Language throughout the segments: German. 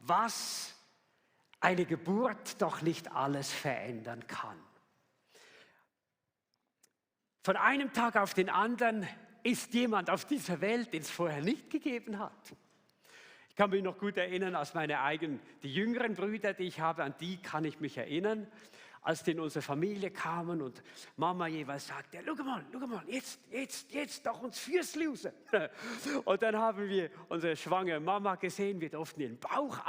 was eine Geburt doch nicht alles verändern kann. Von einem Tag auf den anderen ist jemand auf dieser Welt, den es vorher nicht gegeben hat. Ich kann mich noch gut erinnern, die jüngeren Brüder, die ich habe, an die kann ich mich erinnern, als die in unsere Familie kamen und Mama jeweils sagte, schau mal, jetzt doch uns Füßli raus. Und dann haben wir unsere schwangere Mama gesehen, wir durften ihren Bauch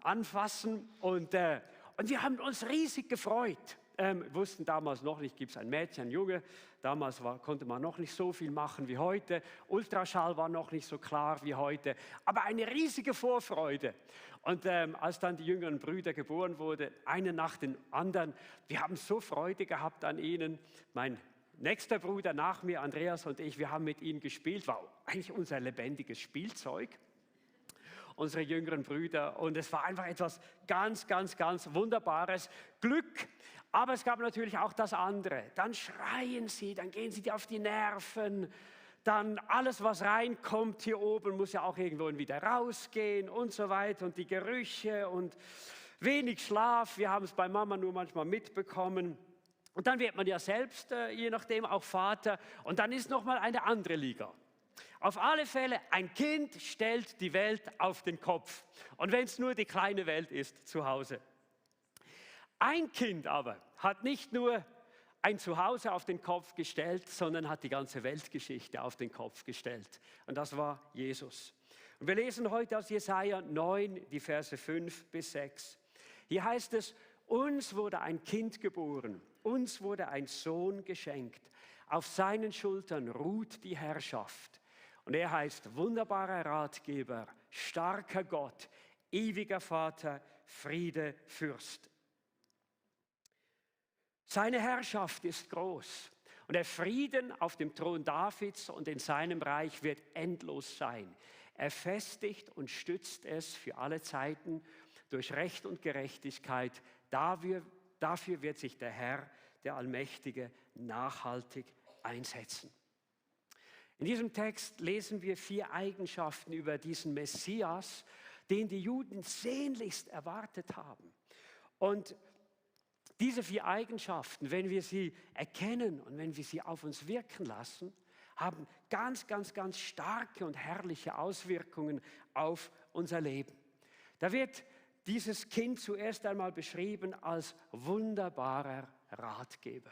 anfassen und wir haben uns riesig gefreut. Wussten damals noch nicht, gibt es ein Mädchen, ein Junge. Damals konnte man noch nicht so viel machen wie heute. Ultraschall war noch nicht so klar wie heute. Aber eine riesige Vorfreude. Und als dann die jüngeren Brüder geboren wurden, einer nach dem anderen, wir haben so Freude gehabt an ihnen. Mein nächster Bruder nach mir, Andreas und ich, wir haben mit ihnen gespielt. War eigentlich unser lebendiges Spielzeug. Unsere jüngeren Brüder. Und es war einfach etwas ganz, ganz, ganz Wunderbares. Glück. Aber es gab natürlich auch das andere. Dann schreien sie, dann gehen sie dir auf die Nerven. Dann alles, was reinkommt hier oben, muss ja auch irgendwo wieder rausgehen und so weiter. Und die Gerüche und wenig Schlaf. Wir haben es bei Mama nur manchmal mitbekommen. Und dann wird man ja selbst, je nachdem, auch Vater. Und dann ist nochmal eine andere Liga. Auf alle Fälle, ein Kind stellt die Welt auf den Kopf. Und wenn es nur die kleine Welt ist, zu Hause. Ein Kind aber hat nicht nur ein Zuhause auf den Kopf gestellt, sondern hat die ganze Weltgeschichte auf den Kopf gestellt. Und das war Jesus. Und wir lesen heute aus Jesaja 9, die Verse 5 bis 6. Hier heißt es, uns wurde ein Kind geboren, uns wurde ein Sohn geschenkt. Auf seinen Schultern ruht die Herrschaft. Und er heißt wunderbarer Ratgeber, starker Gott, ewiger Vater, Friede, Fürst. Seine Herrschaft ist groß und der Frieden auf dem Thron Davids und in seinem Reich wird endlos sein. Er festigt und stützt es für alle Zeiten durch Recht und Gerechtigkeit. Dafür wird sich der Herr, der Allmächtige, nachhaltig einsetzen. In diesem Text lesen wir 4 Eigenschaften über diesen Messias, den die Juden sehnlichst erwartet haben. Und diese 4 Eigenschaften, wenn wir sie erkennen und wenn wir sie auf uns wirken lassen, haben ganz, ganz, ganz starke und herrliche Auswirkungen auf unser Leben. Da wird dieses Kind zuerst einmal beschrieben als wunderbarer Ratgeber.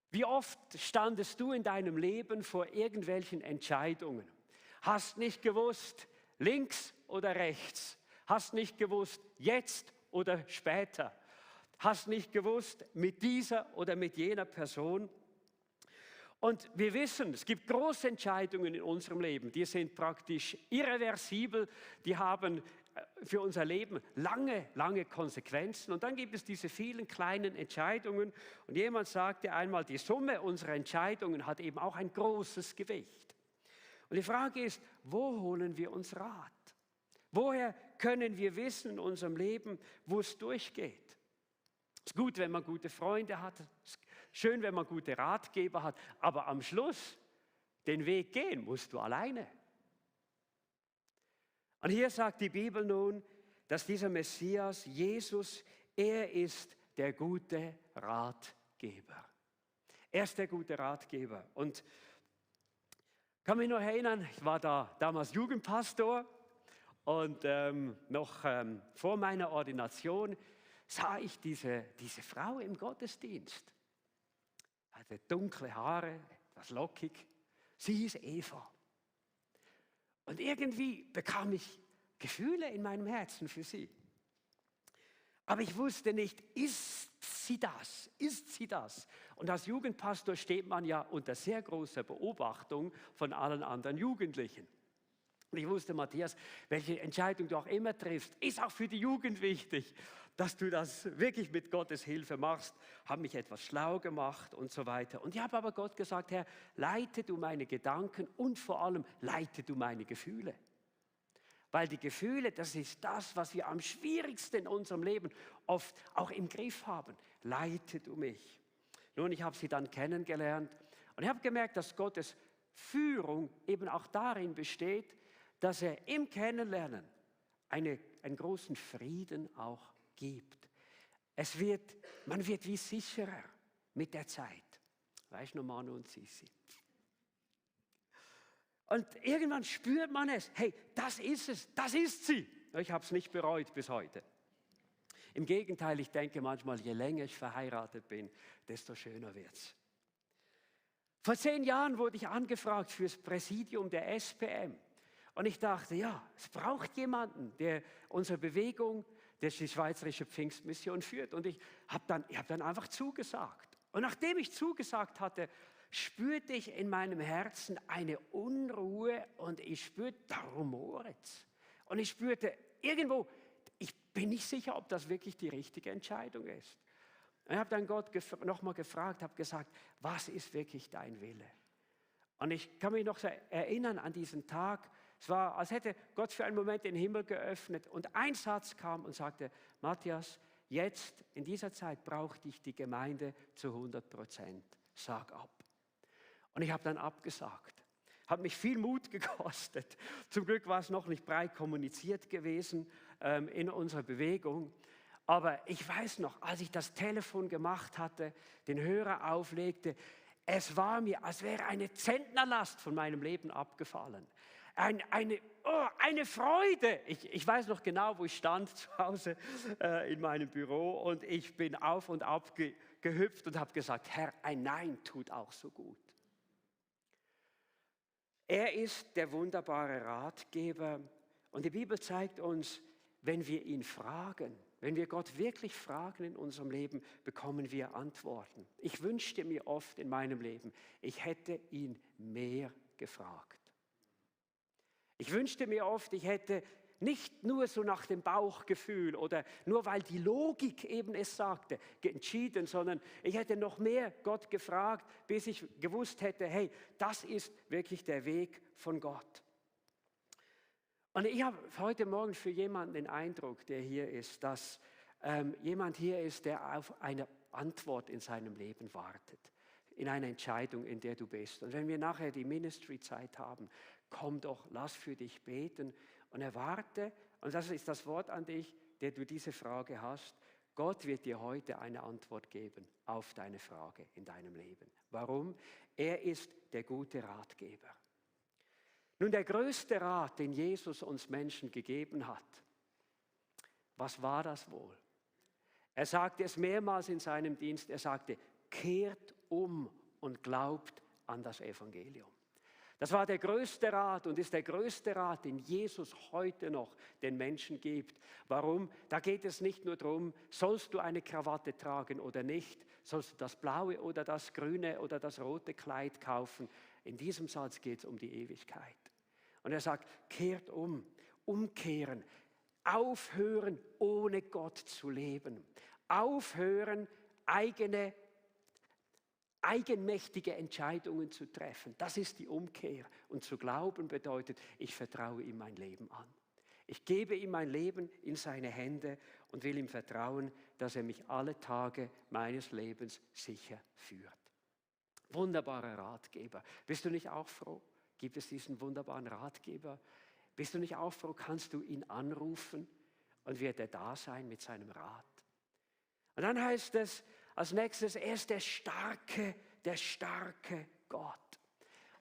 Wie oft standest du in deinem Leben vor irgendwelchen Entscheidungen? Hast nicht gewusst, links oder rechts? Hast nicht gewusst, jetzt oder später? Hast nicht gewusst, mit dieser oder mit jener Person? Und wir wissen, es gibt große Entscheidungen in unserem Leben, die sind praktisch irreversibel, die haben für unser Leben lange, lange Konsequenzen. Und dann gibt es diese vielen kleinen Entscheidungen. Und jemand sagte einmal, die Summe unserer Entscheidungen hat eben auch ein großes Gewicht. Und die Frage ist, wo holen wir uns Rat? Woher können wir wissen in unserem Leben, wo es durchgeht? Es ist gut, wenn man gute Freunde hat, es ist schön, wenn man gute Ratgeber hat, aber am Schluss, den Weg gehen musst du alleine. Und hier sagt die Bibel nun, dass dieser Messias, Jesus, er ist der gute Ratgeber. Er ist der gute Ratgeber. Und ich kann mich noch erinnern, ich war da damals Jugendpastor und noch vor meiner Ordination sah ich diese Frau im Gottesdienst. Hatte dunkle Haare, etwas lockig. Sie hieß Eva. Und irgendwie bekam ich Gefühle in meinem Herzen für sie. Aber ich wusste nicht, ist sie das? Ist sie das? Und als Jugendpastor steht man ja unter sehr großer Beobachtung von allen anderen Jugendlichen. Und ich wusste, Matthias, welche Entscheidung du auch immer triffst, ist auch für die Jugend wichtig, dass du das wirklich mit Gottes Hilfe machst. Habe mich etwas schlau gemacht und so weiter. Und ich habe aber Gott gesagt, Herr, leite du meine Gedanken und vor allem leite du meine Gefühle. Weil die Gefühle, das ist das, was wir am schwierigsten in unserem Leben oft auch im Griff haben. Leite du mich. Nun, ich habe sie dann kennengelernt und ich habe gemerkt, dass Gottes Führung eben auch darin besteht, dass er im Kennenlernen einen großen Frieden auch gibt. Man wird wie sicherer mit der Zeit. Weißt du, Manu und Sissi? Und irgendwann spürt man es. Hey, das ist es, das ist sie. Ich habe es nicht bereut bis heute. Im Gegenteil, ich denke manchmal, je länger ich verheiratet bin, desto schöner wird es. Vor 10 Jahren wurde ich angefragt für das Präsidium der SPM. Und ich dachte, ja, es braucht jemanden, der unsere Bewegung, der die Schweizerische Pfingstmission führt. Und ich habe dann einfach zugesagt. Und nachdem ich zugesagt hatte, spürte ich in meinem Herzen eine Unruhe und ich spürte, da rumort's. Und ich spürte irgendwo, ich bin nicht sicher, ob das wirklich die richtige Entscheidung ist. Und ich habe dann Gott nochmal gefragt, habe gesagt, was ist wirklich dein Wille? Und ich kann mich noch so erinnern an diesen Tag. Es war, als hätte Gott für einen Moment den Himmel geöffnet und ein Satz kam und sagte, Matthias, jetzt in dieser Zeit braucht dich die Gemeinde zu 100%. Sag ab. Und ich habe dann abgesagt. Hat mich viel Mut gekostet. Zum Glück war es noch nicht breit kommuniziert gewesen in unserer Bewegung. Aber ich weiß noch, als ich das Telefon gemacht hatte, den Hörer auflegte, es war mir, als wäre eine Zentnerlast von meinem Leben abgefallen. Eine Freude. Ich weiß noch genau, wo ich stand zu Hause in meinem Büro und ich bin auf und ab gehüpft und habe gesagt, Herr, ein Nein tut auch so gut. Er ist der wunderbare Ratgeber und die Bibel zeigt uns, wenn wir ihn fragen, wenn wir Gott wirklich fragen in unserem Leben, bekommen wir Antworten. Ich wünschte mir oft in meinem Leben, ich hätte ihn mehr gefragt. Ich wünschte mir oft, ich hätte nicht nur so nach dem Bauchgefühl oder nur weil die Logik eben es sagte, entschieden, sondern ich hätte noch mehr Gott gefragt, bis ich gewusst hätte, hey, das ist wirklich der Weg von Gott. Und ich habe heute Morgen für jemanden den Eindruck, der hier ist, dass jemand hier ist, der auf eine Antwort in seinem Leben wartet, in einer Entscheidung, in der du bist. Und wenn wir nachher die Ministry-Zeit haben, komm doch, lass für dich beten und erwarte, und das ist das Wort an dich, der du diese Frage hast, Gott wird dir heute eine Antwort geben auf deine Frage in deinem Leben. Warum? Er ist der gute Ratgeber. Nun, der größte Rat, den Jesus uns Menschen gegeben hat, was war das wohl? Er sagte es mehrmals in seinem Dienst, er sagte, kehrt um und glaubt an das Evangelium. Das war der größte Rat und ist der größte Rat, den Jesus heute noch den Menschen gibt. Warum? Da geht es nicht nur darum, sollst du eine Krawatte tragen oder nicht, sollst du das blaue oder das grüne oder das rote Kleid kaufen. In diesem Satz geht es um die Ewigkeit. Und er sagt, kehrt um, umkehren, aufhören, ohne Gott zu leben, aufhören, eigenmächtige Entscheidungen zu treffen. Das ist die Umkehr. Und zu glauben bedeutet, ich vertraue ihm mein Leben an. Ich gebe ihm mein Leben in seine Hände und will ihm vertrauen, dass er mich alle Tage meines Lebens sicher führt. Wunderbarer Ratgeber. Bist du nicht auch froh? Gibt es diesen wunderbaren Ratgeber? Bist du nicht auch froh, kannst du ihn anrufen und wird er da sein mit seinem Rat? Und dann heißt es als nächstes, er ist der starke Gott.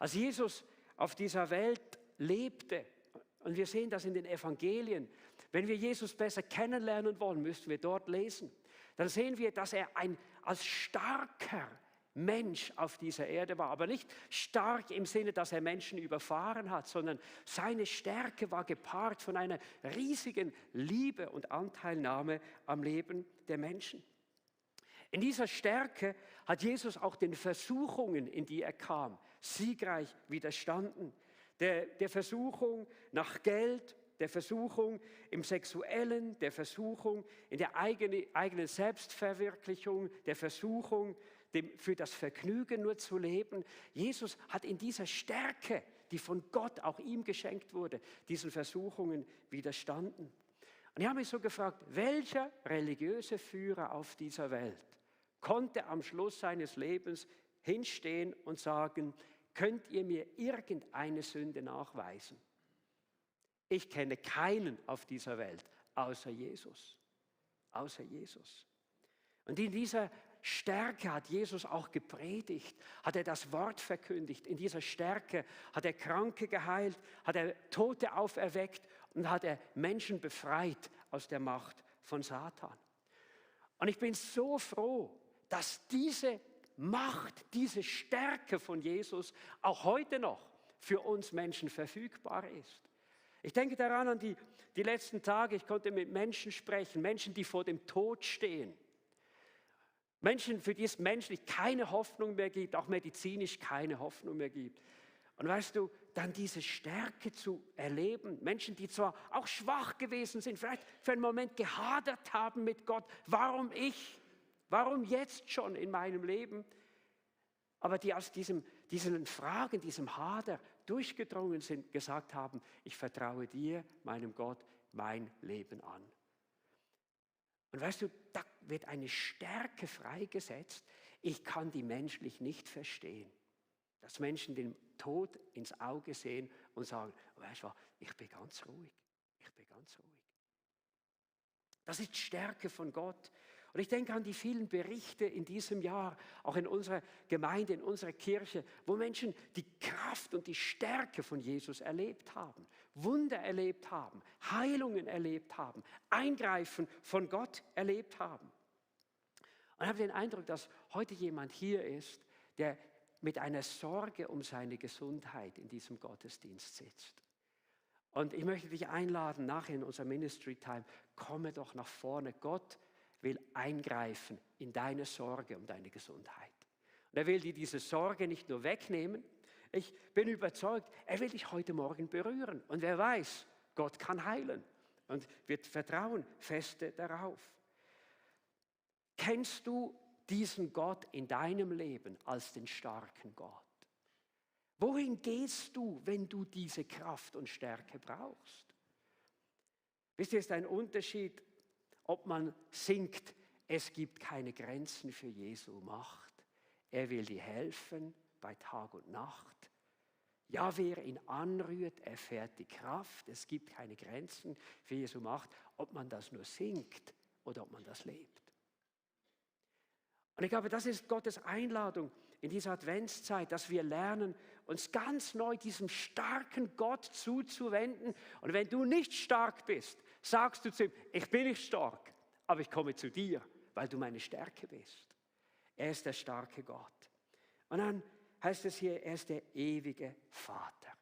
Als Jesus auf dieser Welt lebte, und wir sehen das in den Evangelien, wenn wir Jesus besser kennenlernen wollen, müssen wir dort lesen, dann sehen wir, dass er als starker Mensch auf dieser Erde war, aber nicht stark im Sinne, dass er Menschen überfahren hat, sondern seine Stärke war gepaart von einer riesigen Liebe und Anteilnahme am Leben der Menschen. In dieser Stärke hat Jesus auch den Versuchungen, in die er kam, siegreich widerstanden. Der Versuchung nach Geld, der Versuchung im Sexuellen, der Versuchung in der eigenen Selbstverwirklichung, der Versuchung, für das Vergnügen nur zu leben. Jesus hat in dieser Stärke, die von Gott auch ihm geschenkt wurde, diesen Versuchungen widerstanden. Und ich habe mich so gefragt, welcher religiöse Führer auf dieser Welt konnte am Schluss seines Lebens hinstehen und sagen, könnt ihr mir irgendeine Sünde nachweisen? Ich kenne keinen auf dieser Welt außer Jesus. Außer Jesus. Und in dieser Stärke hat Jesus auch gepredigt, hat er das Wort verkündigt. In dieser Stärke hat er Kranke geheilt, hat er Tote auferweckt und hat er Menschen befreit aus der Macht von Satan. Und ich bin so froh, dass diese Macht, diese Stärke von Jesus auch heute noch für uns Menschen verfügbar ist. Ich denke daran an die letzten Tage, ich konnte mit Menschen sprechen, Menschen, die vor dem Tod stehen. Menschen, für die es menschlich keine Hoffnung mehr gibt, auch medizinisch keine Hoffnung mehr gibt. Und weißt du, dann diese Stärke zu erleben, Menschen, die zwar auch schwach gewesen sind, vielleicht für einen Moment gehadert haben mit Gott, warum ich, warum jetzt schon in meinem Leben, aber die aus diesen Fragen, diesem Hader durchgedrungen sind, gesagt haben, ich vertraue dir, meinem Gott, mein Leben an. Und weißt du, da wird eine Stärke freigesetzt. Ich kann die menschlich nicht verstehen. Dass Menschen den Tod ins Auge sehen und sagen, weißt du was, ich bin ganz ruhig. Ich bin ganz ruhig. Das ist Stärke von Gott. Und ich denke an die vielen Berichte in diesem Jahr, auch in unserer Gemeinde, in unserer Kirche, wo Menschen die Kraft und die Stärke von Jesus erlebt haben, Wunder erlebt haben, Heilungen erlebt haben, Eingreifen von Gott erlebt haben. Und ich habe den Eindruck, dass heute jemand hier ist, der mit einer Sorge um seine Gesundheit in diesem Gottesdienst sitzt. Und ich möchte dich einladen, nachher in unserer Ministry Time, komme doch nach vorne. Gott will eingreifen in deine Sorge um deine Gesundheit. Und er will dir diese Sorge nicht nur wegnehmen. Ich bin überzeugt, er will dich heute Morgen berühren. Und wer weiß, Gott kann heilen. Und wir vertrauen feste darauf. Kennst du diesen Gott in deinem Leben als den starken Gott? Wohin gehst du, wenn du diese Kraft und Stärke brauchst? Wisst ihr, es ist ein Unterschied, ob man singt, es gibt keine Grenzen für Jesu Macht. Er will dir helfen bei Tag und Nacht. Ja, wer ihn anrührt, erfährt die Kraft. Es gibt keine Grenzen für Jesu Macht, ob man das nur singt oder ob man das lebt. Und ich glaube, das ist Gottes Einladung in dieser Adventszeit, dass wir lernen, uns ganz neu diesem starken Gott zuzuwenden. Und wenn du nicht stark bist, sagst du zu ihm, ich bin nicht stark, aber ich komme zu dir, weil du meine Stärke bist. Er ist der starke Gott. Und dann heißt es hier, er ist der ewige Vater.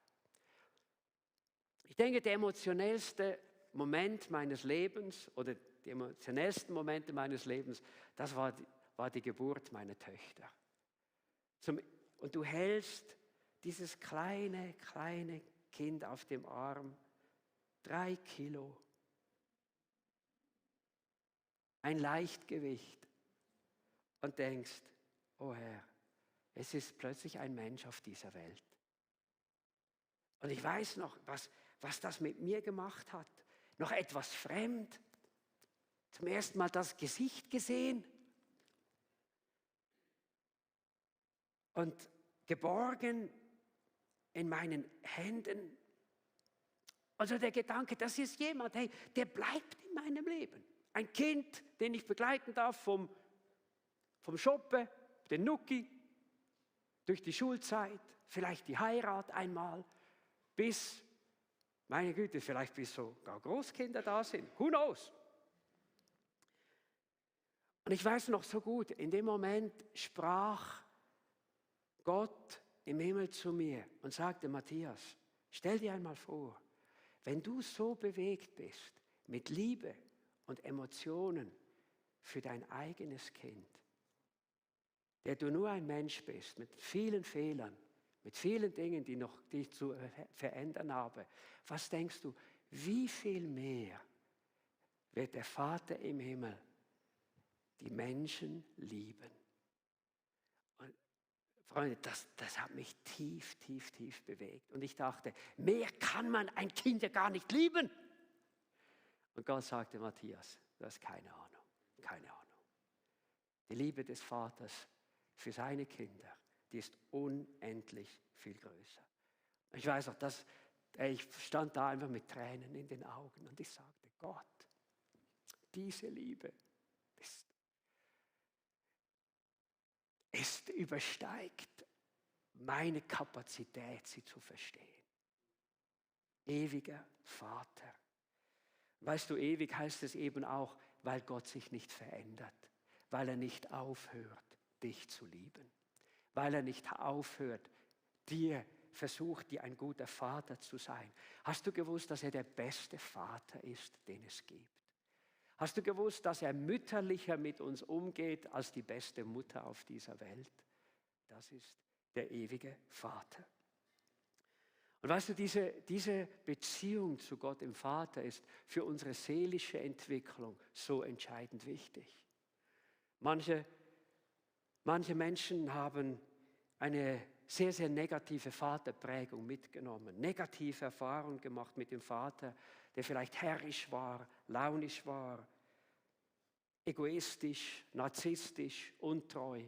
Ich denke, der emotionellste Moment meines Lebens oder die emotionellsten Momente meines Lebens, das war die Geburt meiner Töchter. Und du hältst dieses kleine Kind auf dem Arm, 3 Kilo, ein Leichtgewicht und denkst, oh Herr, es ist plötzlich ein Mensch auf dieser Welt. Und ich weiß noch, was das mit mir gemacht hat. Noch etwas fremd, zum ersten Mal das Gesicht gesehen und geborgen in meinen Händen. Also der Gedanke, das ist jemand, hey, der bleibt in meinem Leben. Ein Kind, den ich begleiten darf vom Shoppen, den Nuki, durch die Schulzeit, vielleicht die Heirat einmal, bis, meine Güte, vielleicht bis sogar Großkinder da sind. Who knows? Und ich weiß noch so gut, in dem Moment sprach Gott im Himmel zu mir und sagte, Matthias, stell dir einmal vor, wenn du so bewegt bist mit Liebe und Emotionen für dein eigenes Kind, der du nur ein Mensch bist, mit vielen Fehlern, mit vielen Dingen, die ich zu verändern habe, was denkst du, wie viel mehr wird der Vater im Himmel die Menschen lieben? Und Freunde, das hat mich tief bewegt. Und ich dachte, mehr kann man ein Kind ja gar nicht lieben. Und Gott sagte, Matthias, du hast keine Ahnung, keine Ahnung. Die Liebe des Vaters für seine Kinder, die ist unendlich viel größer. Ich weiß auch, Ich stand da einfach mit Tränen in den Augen und ich sagte, Gott, diese Liebe es übersteigt meine Kapazität, sie zu verstehen. Ewiger Vater. Weißt du, ewig heißt es eben auch, weil Gott sich nicht verändert, weil er nicht aufhört, dich zu lieben, weil er nicht aufhört, versucht, dir ein guter Vater zu sein. Hast du gewusst, dass er der beste Vater ist, den es gibt? Hast du gewusst, dass er mütterlicher mit uns umgeht als die beste Mutter auf dieser Welt? Das ist der ewige Vater. Und weißt du, diese Beziehung zu Gott im Vater ist für unsere seelische Entwicklung so entscheidend wichtig. Manche Menschen haben eine sehr, sehr negative Vaterprägung mitgenommen, negative Erfahrungen gemacht mit dem Vater, der vielleicht herrisch war, launisch war, egoistisch, narzisstisch, untreu.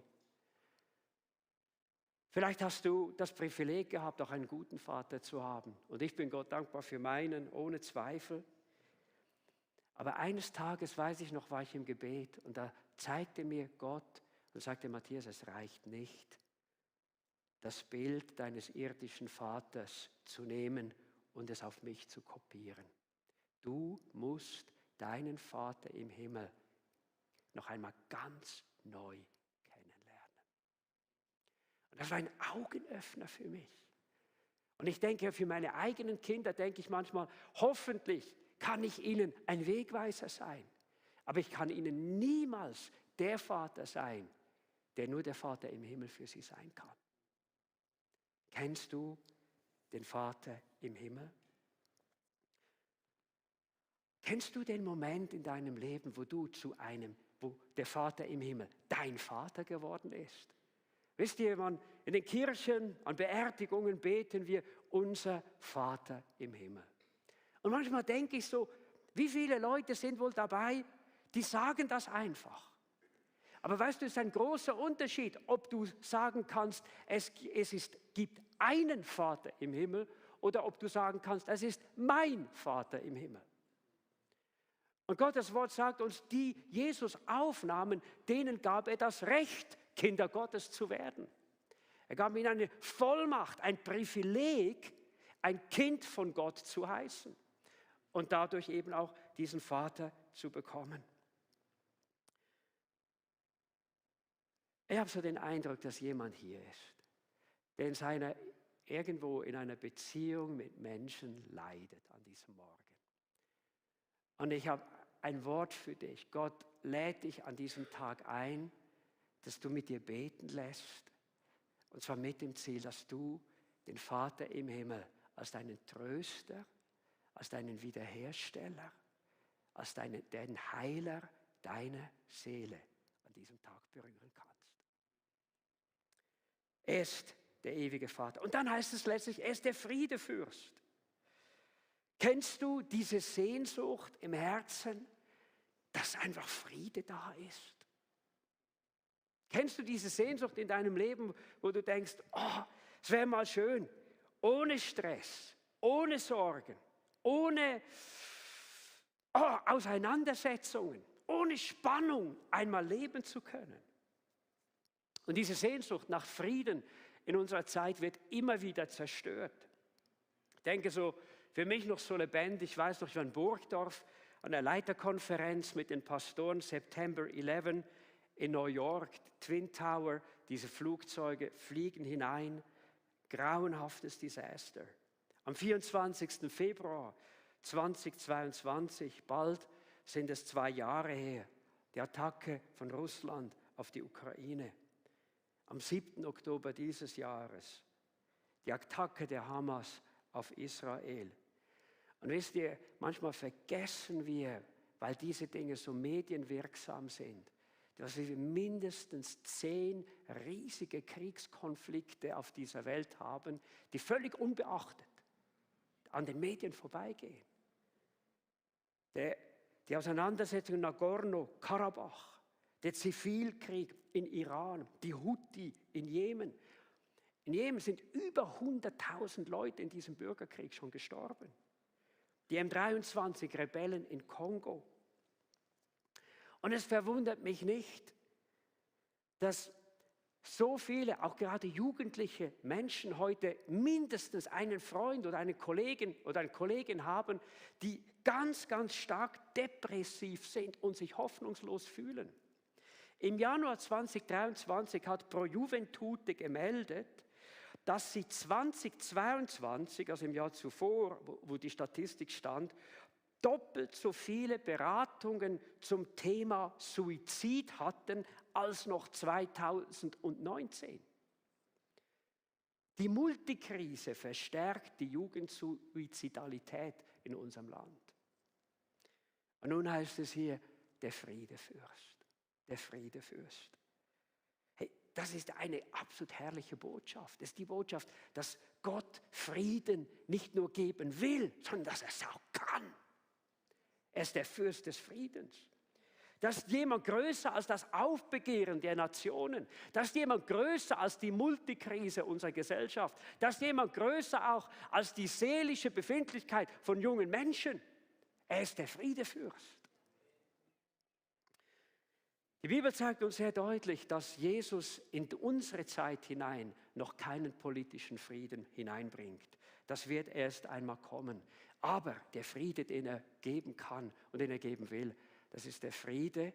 Vielleicht hast du das Privileg gehabt, auch einen guten Vater zu haben. Und ich bin Gott dankbar für meinen, ohne Zweifel. Aber eines Tages, weiß ich noch, war ich im Gebet und da zeigte mir Gott und sagte, Matthias, es reicht nicht, das Bild deines irdischen Vaters zu nehmen und es auf mich zu kopieren. Du musst deinen Vater im Himmel noch einmal ganz neu kennenlernen. Und das war ein Augenöffner für mich. Und ich denke, für meine eigenen Kinder denke ich manchmal, hoffentlich kann ich ihnen ein Wegweiser sein. Aber ich kann ihnen niemals der Vater sein, der nur der Vater im Himmel für sie sein kann. Kennst du den Vater im Himmel? Kennst du den Moment in deinem Leben, wo der Vater im Himmel dein Vater geworden ist? Wisst ihr, in den Kirchen, an Beerdigungen beten wir, unser Vater im Himmel. Und manchmal denke ich so, wie viele Leute sind wohl dabei, die sagen das einfach. Aber weißt du, es ist ein großer Unterschied, ob du sagen kannst, es gibt einen Vater im Himmel oder ob du sagen kannst, es ist mein Vater im Himmel. Und Gottes Wort sagt uns, die Jesus aufnahmen, denen gab er das Recht, Kinder Gottes zu werden. Er gab ihnen eine Vollmacht, ein Privileg, ein Kind von Gott zu heißen und dadurch eben auch diesen Vater zu bekommen. Ich habe so den Eindruck, dass jemand hier ist, der irgendwo in einer Beziehung mit Menschen leidet an diesem Morgen. Und ich habe ein Wort für dich. Gott lädt dich an diesem Tag ein, dass du mit dir beten lässt. Und zwar mit dem Ziel, dass du den Vater im Himmel als deinen Tröster, als deinen Wiederhersteller, als den Heiler deiner Seele an diesem Tag berühren kannst. Er ist der ewige Vater. Und dann heißt es letztlich, er ist der Friedefürst. Kennst du diese Sehnsucht im Herzen, dass einfach Friede da ist? Kennst du diese Sehnsucht in deinem Leben, wo du denkst, oh, es wäre mal schön, ohne Stress, ohne Sorgen, ohne Auseinandersetzungen, ohne Spannung einmal leben zu können? Und diese Sehnsucht nach Frieden in unserer Zeit wird immer wieder zerstört. Ich denke so, für mich noch so lebendig, ich weiß noch, ich war in Burgdorf an der Leiterkonferenz mit den Pastoren, September 11 in New York, Twin Tower, diese Flugzeuge fliegen hinein, grauenhaftes Desaster. Am 24. Februar 2022, bald sind es 2 Jahre her, die Attacke von Russland auf die Ukraine. Am 7. Oktober dieses Jahres, die Attacke der Hamas auf Israel. Und wisst ihr, manchmal vergessen wir, weil diese Dinge so medienwirksam sind, dass wir mindestens 10 riesige Kriegskonflikte auf dieser Welt haben, die völlig unbeachtet an den Medien vorbeigehen. Die Auseinandersetzung in Nagorno-Karabach, der Zivilkrieg in Iran, die Houthi in Jemen. In Jemen sind über 100.000 Leute in diesem Bürgerkrieg schon gestorben. Die M23-Rebellen in Kongo. Und es verwundert mich nicht, dass so viele, auch gerade jugendliche Menschen heute mindestens einen Freund oder eine Kollegin haben, die ganz, ganz stark depressiv sind und sich hoffnungslos fühlen. Im Januar 2023 hat Pro Juventute gemeldet, dass sie 2022, also im Jahr zuvor, wo die Statistik stand, doppelt so viele Beratungen zum Thema Suizid hatten als noch 2019. Die Multikrise verstärkt die Jugendsuizidalität in unserem Land. Und nun heißt es hier, der Friedefürst, der Friedefürst. Hey, das ist eine absolut herrliche Botschaft. Das ist die Botschaft, dass Gott Frieden nicht nur geben will, sondern dass er es auch kann. Er ist der Fürst des Friedens. Das ist jemand größer als das Aufbegehren der Nationen. Das ist jemand größer als die Multikrise unserer Gesellschaft. Das ist jemand größer auch als die seelische Befindlichkeit von jungen Menschen. Er ist der Friedefürst. Die Bibel zeigt uns sehr deutlich, dass Jesus in unsere Zeit hinein noch keinen politischen Frieden hineinbringt. Das wird erst einmal kommen. Aber der Friede, den er geben kann und den er geben will, das ist der Friede,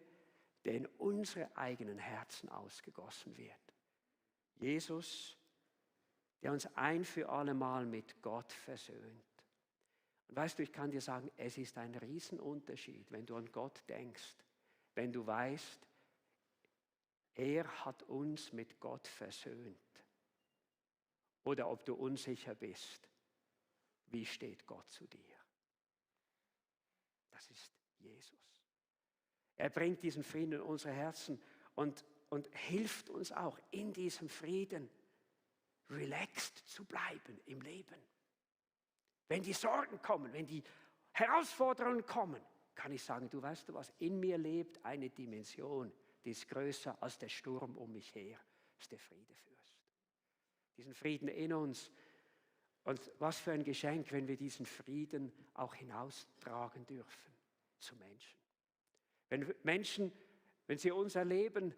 der in unsere eigenen Herzen ausgegossen wird. Jesus, der uns ein für alle Mal mit Gott versöhnt. Und weißt du, ich kann dir sagen, es ist ein Riesenunterschied, wenn du an Gott denkst, wenn du weißt, er hat uns mit Gott versöhnt. Oder ob du unsicher bist, wie steht Gott zu dir? Das ist Jesus. Er bringt diesen Frieden in unsere Herzen und hilft uns auch in diesem Frieden relaxed zu bleiben im Leben. Wenn die Sorgen kommen, wenn die Herausforderungen kommen, kann ich sagen, du weißt was, in mir lebt eine Dimension, die ist größer als der Sturm um mich her. Das ist der Friedefürst. Diesen Frieden in uns. Und was für ein Geschenk, wenn wir diesen Frieden auch hinaustragen dürfen zu Menschen. Wenn Menschen, wenn sie uns erleben,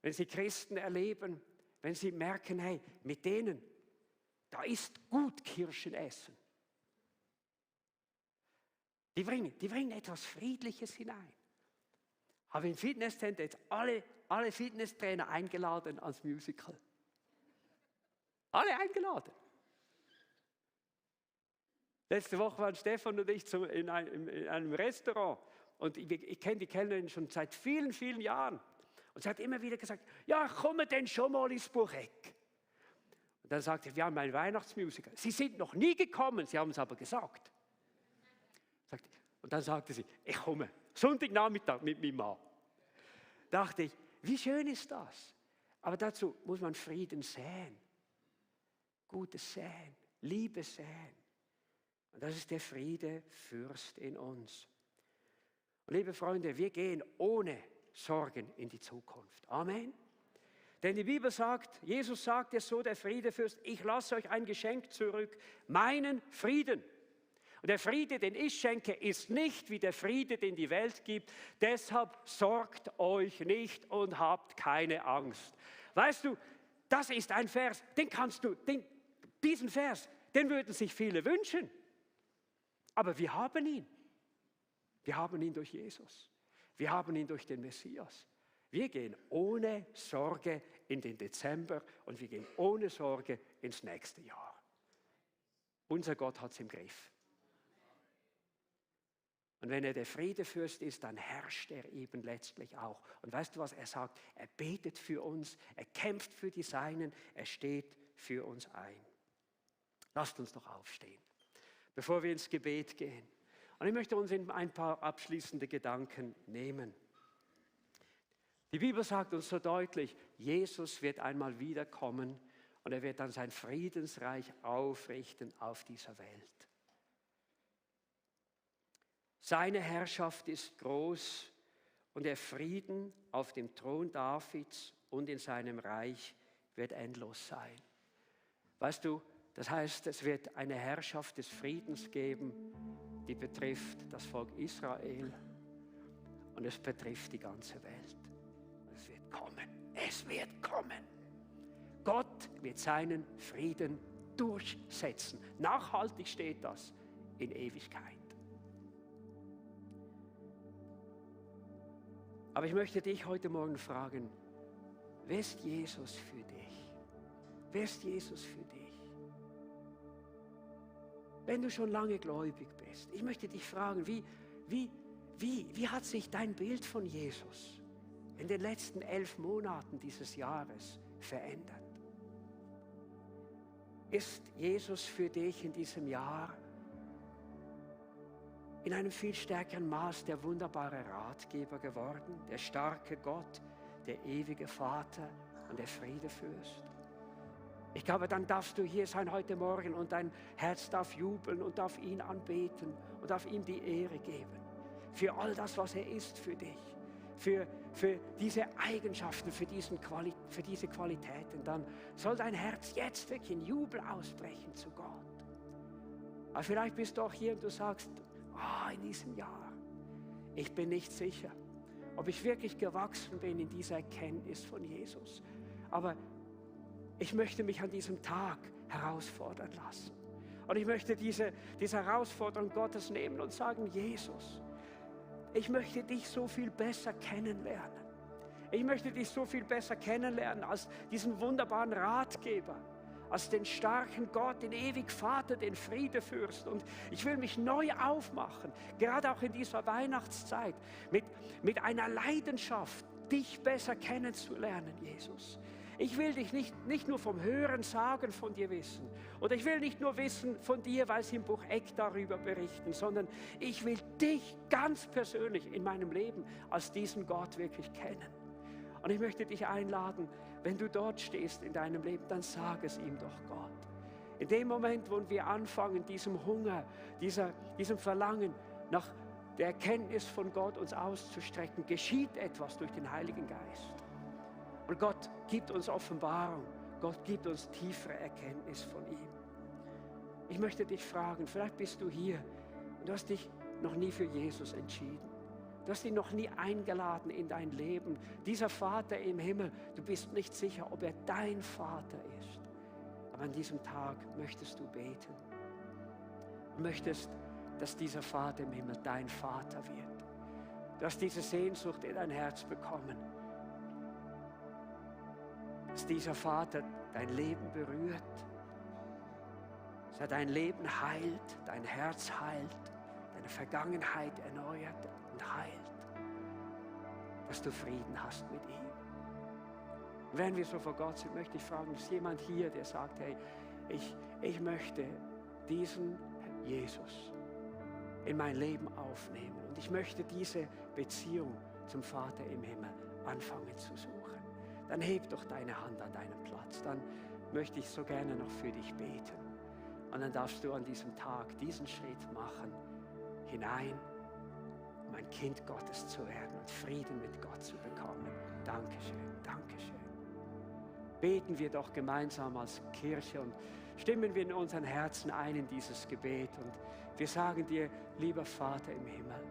wenn sie Christen erleben, wenn sie merken, hey, mit denen, da ist gut Kirschen essen. Die bringen etwas Friedliches hinein. Habe im Fitnesscenter jetzt alle Fitnesstrainer eingeladen als Musical. Alle eingeladen. Letzte Woche waren Stefan und ich in einem Restaurant und ich kenne die Kellnerin schon seit vielen, vielen Jahren. Und sie hat immer wieder gesagt, ja, komme denn schon mal ins Bucheck. Und dann sagte sie, wir haben ein Weihnachtsmusical. Sie sind noch nie gekommen, sie haben es aber gesagt. Und dann sagte sie, ich komme, Sonntagnachmittag mit meinem Mann. Dachte ich, wie schön ist das? Aber dazu muss man Frieden säen, Gutes säen, Liebe säen. Und das ist der Friedefürst in uns. Und liebe Freunde, wir gehen ohne Sorgen in die Zukunft. Amen. Denn die Bibel sagt, Jesus sagt es so, der Friedefürst, ich lasse euch ein Geschenk zurück, meinen Frieden. Und der Friede, den ich schenke, ist nicht wie der Friede, den die Welt gibt. Deshalb sorgt euch nicht und habt keine Angst. Weißt du, das ist ein Vers, diesen Vers, den würden sich viele wünschen. Aber wir haben ihn. Wir haben ihn durch Jesus. Wir haben ihn durch den Messias. Wir gehen ohne Sorge in den Dezember und wir gehen ohne Sorge ins nächste Jahr. Unser Gott hat es im Griff. Und wenn er der Friedefürst ist, dann herrscht er eben letztlich auch. Und weißt du, was er sagt? Er betet für uns, er kämpft für die Seinen, er steht für uns ein. Lasst uns doch aufstehen, bevor wir ins Gebet gehen. Und ich möchte uns in ein paar abschließende Gedanken nehmen. Die Bibel sagt uns so deutlich, Jesus wird einmal wiederkommen und er wird dann sein Friedensreich aufrichten auf dieser Welt. Seine Herrschaft ist groß und der Frieden auf dem Thron Davids und in seinem Reich wird endlos sein. Weißt du, das heißt, es wird eine Herrschaft des Friedens geben, die betrifft das Volk Israel und es betrifft die ganze Welt. Es wird kommen. Es wird kommen. Gott wird seinen Frieden durchsetzen. Nachhaltig steht das in Ewigkeit. Aber ich möchte dich heute Morgen fragen, wer ist Jesus für dich? Wer ist Jesus für dich? Wenn du schon lange gläubig bist, ich möchte dich fragen, wie hat sich dein Bild von Jesus in den letzten 11 Monaten dieses Jahres verändert? Ist Jesus für dich in diesem Jahr in einem viel stärkeren Maß der wunderbare Ratgeber geworden, der starke Gott, der ewige Vater und der Friedefürst? Ich glaube, dann darfst du hier sein heute Morgen und dein Herz darf jubeln und darf ihn anbeten und darf ihm die Ehre geben. Für all das, was er ist für dich. Für diese Eigenschaften, für diese Qualitäten. Dann soll dein Herz jetzt wirklich in Jubel ausbrechen zu Gott. Aber vielleicht bist du auch hier und du sagst, in diesem Jahr, ich bin nicht sicher, ob ich wirklich gewachsen bin in dieser Erkenntnis von Jesus. Aber ich möchte mich an diesem Tag herausfordern lassen. Und ich möchte diese Herausforderung Gottes nehmen und sagen, Jesus, ich möchte dich so viel besser kennenlernen. Ich möchte dich so viel besser kennenlernen als diesen wunderbaren Ratgeber, als den starken Gott, den ewigen Vater, den Friedefürst. Und ich will mich neu aufmachen, gerade auch in dieser Weihnachtszeit, mit einer Leidenschaft, dich besser kennenzulernen, Jesus. Ich will dich nicht nur vom Hören sagen von dir wissen. Oder ich will nicht nur wissen von dir, weil sie im Buch Eck darüber berichten, sondern ich will dich ganz persönlich in meinem Leben als diesen Gott wirklich kennen. Und ich möchte dich einladen, wenn du dort stehst in deinem Leben, dann sag es ihm doch Gott. In dem Moment, wo wir anfangen, diesem Hunger, diesem Verlangen nach der Erkenntnis von Gott uns auszustrecken, geschieht etwas durch den Heiligen Geist. Und Gott gibt uns Offenbarung, Gott gibt uns tiefere Erkenntnis von ihm. Ich möchte dich fragen, vielleicht bist du hier und du hast dich noch nie für Jesus entschieden. Du hast ihn noch nie eingeladen in dein Leben. Dieser Vater im Himmel, du bist nicht sicher, ob er dein Vater ist. Aber an diesem Tag möchtest du beten. Du möchtest, dass dieser Vater im Himmel dein Vater wird. Du hast diese Sehnsucht in dein Herz bekommen. Dass dieser Vater dein Leben berührt, dass er dein Leben heilt, dein Herz heilt, deine Vergangenheit erneuert und heilt, dass du Frieden hast mit ihm. Und wenn wir so vor Gott sind, möchte ich fragen, ist jemand hier, der sagt, hey, ich möchte diesen Jesus in mein Leben aufnehmen und ich möchte diese Beziehung zum Vater im Himmel anfangen zu suchen. Dann heb doch deine Hand an deinem Platz. Dann möchte ich so gerne noch für dich beten. Und dann darfst du an diesem Tag diesen Schritt machen, hinein, um ein Kind Gottes zu werden und Frieden mit Gott zu bekommen. Dankeschön, Dankeschön. Beten wir doch gemeinsam als Kirche und stimmen wir in unseren Herzen ein in dieses Gebet. Und wir sagen dir, lieber Vater im Himmel,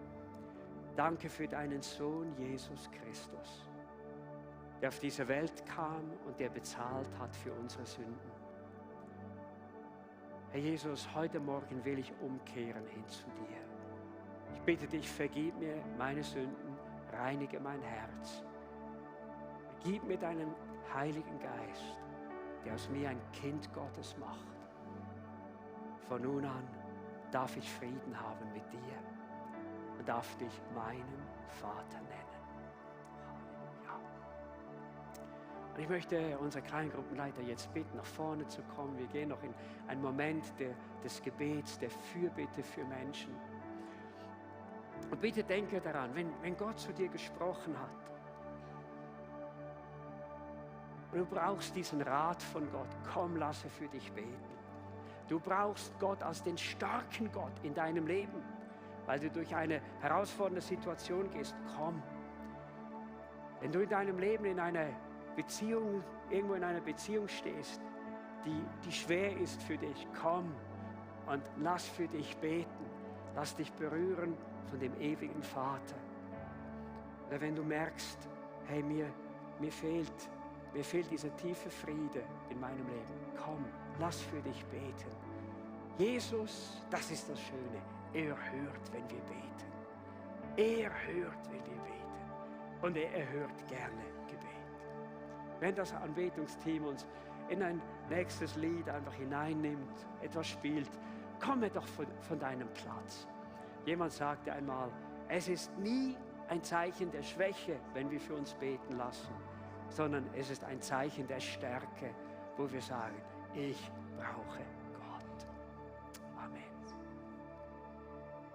danke für deinen Sohn Jesus Christus, der auf diese Welt kam und der bezahlt hat für unsere Sünden. Herr Jesus, heute Morgen will ich umkehren hin zu dir. Ich bitte dich, vergib mir meine Sünden, reinige mein Herz. Gib mir deinen Heiligen Geist, der aus mir ein Kind Gottes macht. Von nun an darf ich Frieden haben mit dir und darf dich meinen Vater nennen. Und ich möchte unsere Kleingruppenleiter jetzt bitten, nach vorne zu kommen. Wir gehen noch in einen Moment des Gebets, der Fürbitte für Menschen. Und bitte denke daran, wenn Gott zu dir gesprochen hat und du brauchst diesen Rat von Gott, komm, lasse für dich beten. Du brauchst Gott als den starken Gott in deinem Leben, weil du durch eine herausfordernde Situation gehst. Komm. Wenn du in deinem Leben in einer Beziehung, irgendwo in einer Beziehung stehst, die schwer ist für dich, komm und lass für dich beten. Lass dich berühren von dem ewigen Vater. Oder wenn du merkst, hey, mir fehlt dieser tiefe Friede in meinem Leben. Komm, lass für dich beten. Jesus, das ist das Schöne, er hört, wenn wir beten. Er hört, wenn wir beten. Und er erhört gerne Gebet. Wenn das Anbetungsteam uns in ein nächstes Lied einfach hineinnimmt, etwas spielt, komme doch von deinem Platz. Jemand sagte einmal, es ist nie ein Zeichen der Schwäche, wenn wir für uns beten lassen, sondern es ist ein Zeichen der Stärke, wo wir sagen, ich brauche